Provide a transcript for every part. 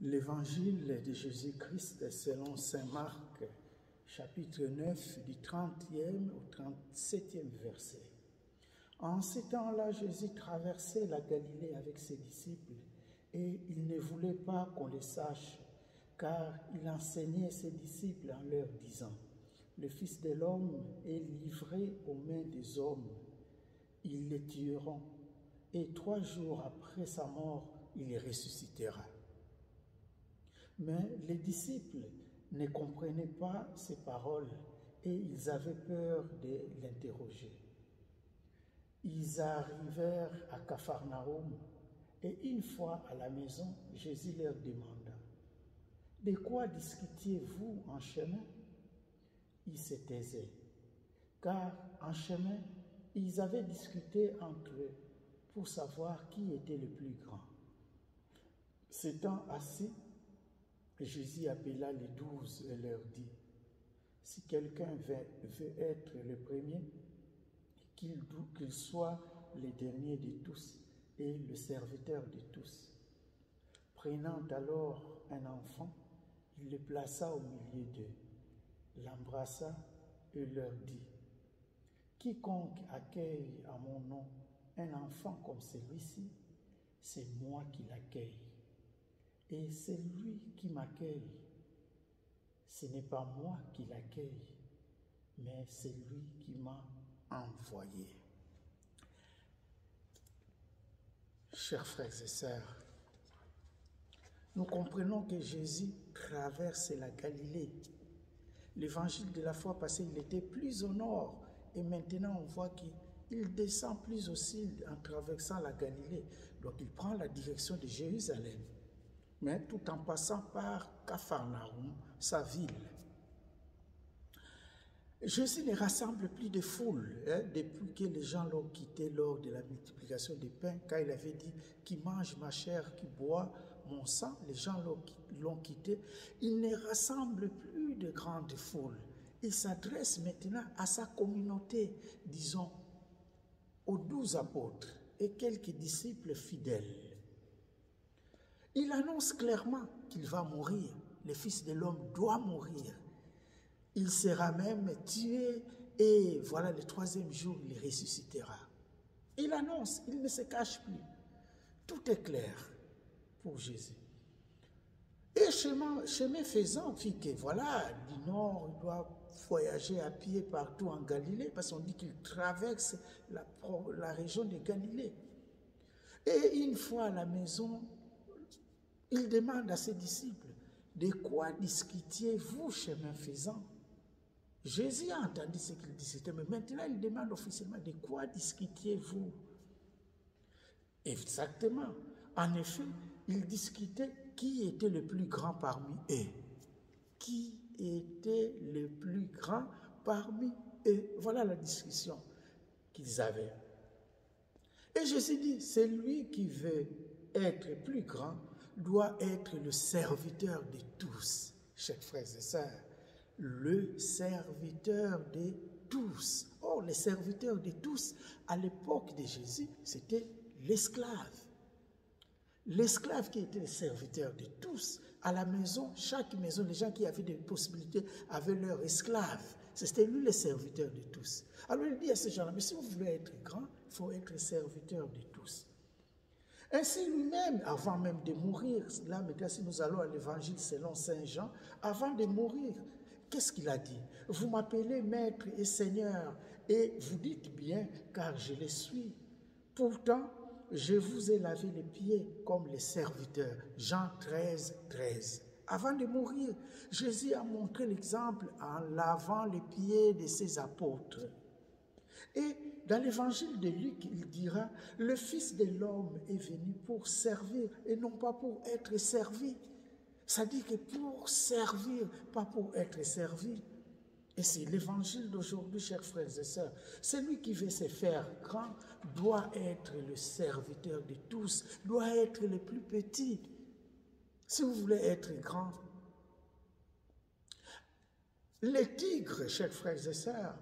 L'évangile de Jésus-Christ selon saint Marc, chapitre 9, du 30e au 37e verset. En ces temps-là, Jésus traversait la Galilée avec ses disciples et il ne voulait pas qu'on le sache, car il enseignait ses disciples en leur disant « Le Fils de l'homme est livré aux mains des hommes. Ils le tueront et 3 jours après sa mort, il ressuscitera. » Mais les disciples ne comprenaient pas ces paroles et ils avaient peur de l'interroger. Ils arrivèrent à Capharnaüm et une fois à la maison, Jésus leur demanda « De quoi discutiez-vous en chemin ?» Ils se taisaient, car en chemin, ils avaient discuté entre eux pour savoir qui était le plus grand. S'étant assis, Jésus appela les 12 et leur dit « Si quelqu'un veut être le premier, qu'il soit le dernier de tous et le serviteur de tous. » Prenant alors un enfant, il le plaça au milieu d'eux, l'embrassa et leur dit « Quiconque accueille à mon nom un enfant comme celui-ci, c'est moi qui l'accueille. Et celui qui m'accueille, ce n'est pas moi qui l'accueille, mais c'est lui qui m'a envoyé. » Chers frères et sœurs, nous comprenons que Jésus traverse la Galilée. L'évangile de la fois passée, il était plus au nord, et maintenant on voit qu'il descend plus au sud en traversant la Galilée. Donc il prend la direction de Jérusalem, mais tout en passant par Capharnaüm, sa ville. Jésus ne rassemble plus de foule depuis que les gens l'ont quitté lors de la multiplication des pains, car il avait dit « Qui mange ma chair, qui boit mon sang », les gens l'ont quitté. Il ne rassemble plus de grandes foules. Il s'adresse maintenant à sa communauté, disons, aux 12 apôtres et quelques disciples fidèles. Il annonce clairement qu'il va mourir. Le Fils de l'homme doit mourir. Il sera même tué et voilà, le 3e jour, il ressuscitera. Il annonce, il ne se cache plus. Tout est clair pour Jésus. Et chemin faisant, on dit que voilà, du nord, il doit voyager à pied partout en Galilée parce qu'on dit qu'il traverse la région de Galilée. Et une fois à la maison, il demande à ses disciples, « De quoi discutiez-vous chemin faisant ?» Jésus a entendu ce qu'il discutait, mais maintenant il demande officiellement, « De quoi discutiez-vous » Exactement. En effet, il discutait qui était le plus grand parmi eux. Qui était le plus grand parmi eux? Voilà la discussion qu'ils avaient. Et Jésus dit, celui qui veut être plus grand doit être le serviteur de tous. Chers frères et sœurs, le serviteur de tous. Oh, le serviteur de tous, à l'époque de Jésus, c'était l'esclave. L'esclave qui était le serviteur de tous. À la maison, chaque maison, les gens qui avaient des possibilités avaient leur esclave. C'était lui le serviteur de tous. Alors il dit à ces gens-là, mais si vous voulez être grand, il faut être serviteur de tous. Ainsi lui-même, avant même de mourir, là maintenant si nous allons à l'évangile selon saint Jean, avant de mourir, qu'est-ce qu'il a dit? Vous m'appelez maître et seigneur, et vous dites bien, car je le suis. Pourtant, je vous ai lavé les pieds comme les serviteurs. Jean 13, 13. Avant de mourir, Jésus a montré l'exemple en lavant les pieds de ses apôtres. Et dans l'évangile de Luc, il dira, le Fils de l'homme est venu pour servir et non pas pour être servi. Ça dit que pour servir, pas pour être servi. Et c'est l'évangile d'aujourd'hui, chers frères et sœurs. Celui qui veut se faire grand doit être le serviteur de tous, doit être le plus petit. Si vous voulez être grand, les tigres, chers frères et sœurs,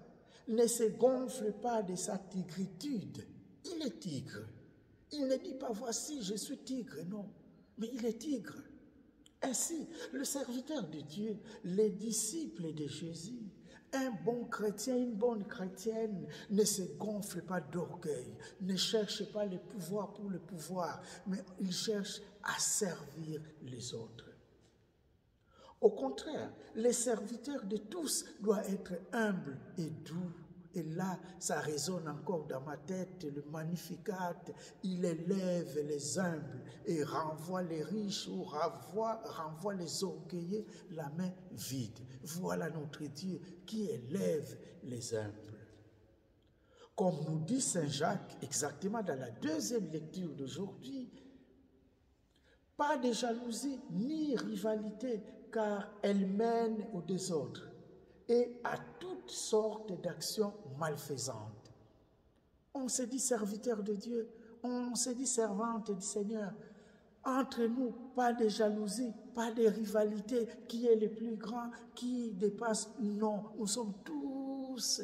ne se gonfle pas de sa tigritude. Il est tigre. Il ne dit pas, voici, je suis tigre, non. Mais il est tigre. Ainsi, le serviteur de Dieu, les disciples de Jésus, un bon chrétien, une bonne chrétienne ne se gonfle pas d'orgueil, ne cherche pas le pouvoir pour le pouvoir, mais il cherche à servir les autres. Au contraire, les serviteurs de tous doivent être humbles et doux. Et là, ça résonne encore dans ma tête, le Magnificat, il élève les humbles et renvoie les riches ou renvoie les orgueilleux la main vide. Voilà notre Dieu qui élève les humbles. Comme nous dit Saint Jacques, exactement dans la deuxième lecture d'aujourd'hui, pas de jalousie ni rivalité, car elle mène au désordre et à toutes sortes d'actions malfaisantes. On se dit serviteur de Dieu, on se dit servante du Seigneur. Entre nous, pas de jalousie, pas de rivalité, qui est le plus grand, qui dépasse. Non, nous sommes tous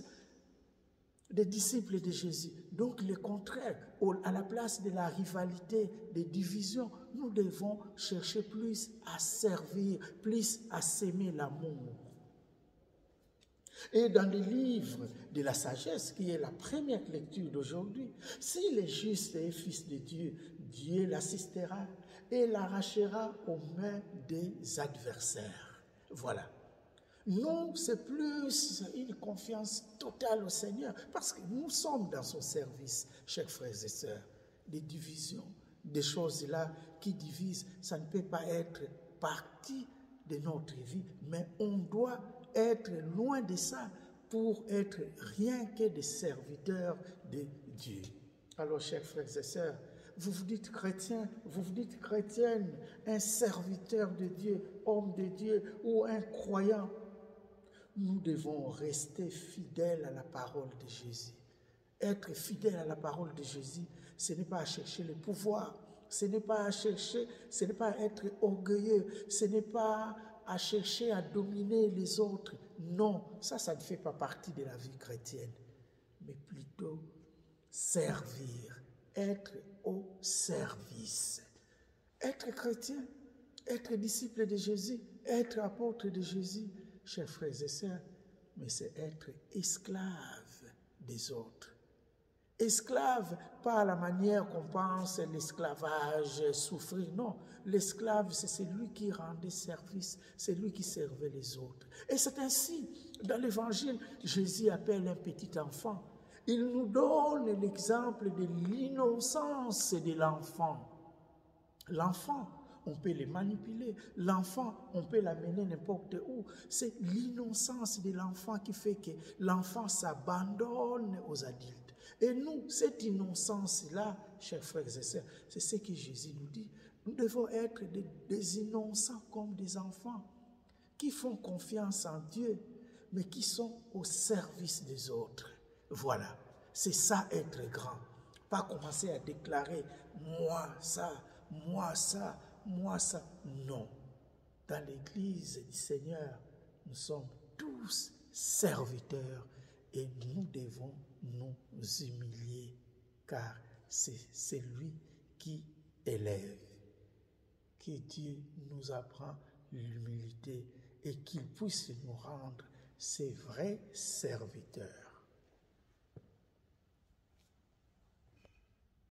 des disciples de Jésus. Donc le contraire, à la place de la rivalité, des divisions, nous devons chercher plus à servir, plus à s'aimer l'amour. Et dans le livre de la sagesse, qui est la première lecture d'aujourd'hui, s'il est juste et fils de Dieu, Dieu l'assistera et l'arrachera aux mains des adversaires. Voilà. Nous, c'est plus une confiance totale au Seigneur, parce que nous sommes dans son service, chers frères et sœurs. Des divisions, des choses là qui divisent, ça ne peut pas être partie de notre vie, mais on doit être loin de ça pour être rien que des serviteurs de Dieu. Alors, chers frères et sœurs, vous vous dites chrétien, vous vous dites chrétienne, un serviteur de Dieu, homme de Dieu ou un croyant. Nous devons rester fidèles à la parole de Jésus. Être fidèle à la parole de Jésus, ce n'est pas à chercher le pouvoir, ce n'est pas à chercher, ce n'est pas à être orgueilleux, ce n'est pas à chercher à dominer les autres. Non, ça ne fait pas partie de la vie chrétienne, mais plutôt servir, être au service. Être chrétien, être disciple de Jésus, être apôtre de Jésus, chers frères et sœurs, mais c'est être esclave des autres. Esclave, pas à la manière qu'on pense l'esclavage, souffrir, non. L'esclave, c'est celui qui rendait service, c'est lui qui servait les autres. Et c'est ainsi, dans l'Évangile, Jésus appelle un petit enfant. Il nous donne l'exemple de l'innocence de l'enfant. L'enfant, on peut le manipuler. L'enfant, on peut l'amener n'importe où. C'est l'innocence de l'enfant qui fait que l'enfant s'abandonne aux adultes. Et nous, cette innocence-là, chers frères et sœurs, c'est ce que Jésus nous dit. Nous devons être des innocents comme des enfants qui font confiance en Dieu, mais qui sont au service des autres. Voilà, c'est ça être grand. Pas commencer à déclarer « moi ça, moi ça, moi ça ». Non. Dans l'Église du Seigneur, nous sommes tous serviteurs et nous devons nous humilier, car c'est lui qui élève. Que Dieu nous apprend l'humilité et qu'il puisse nous rendre ses vrais serviteurs.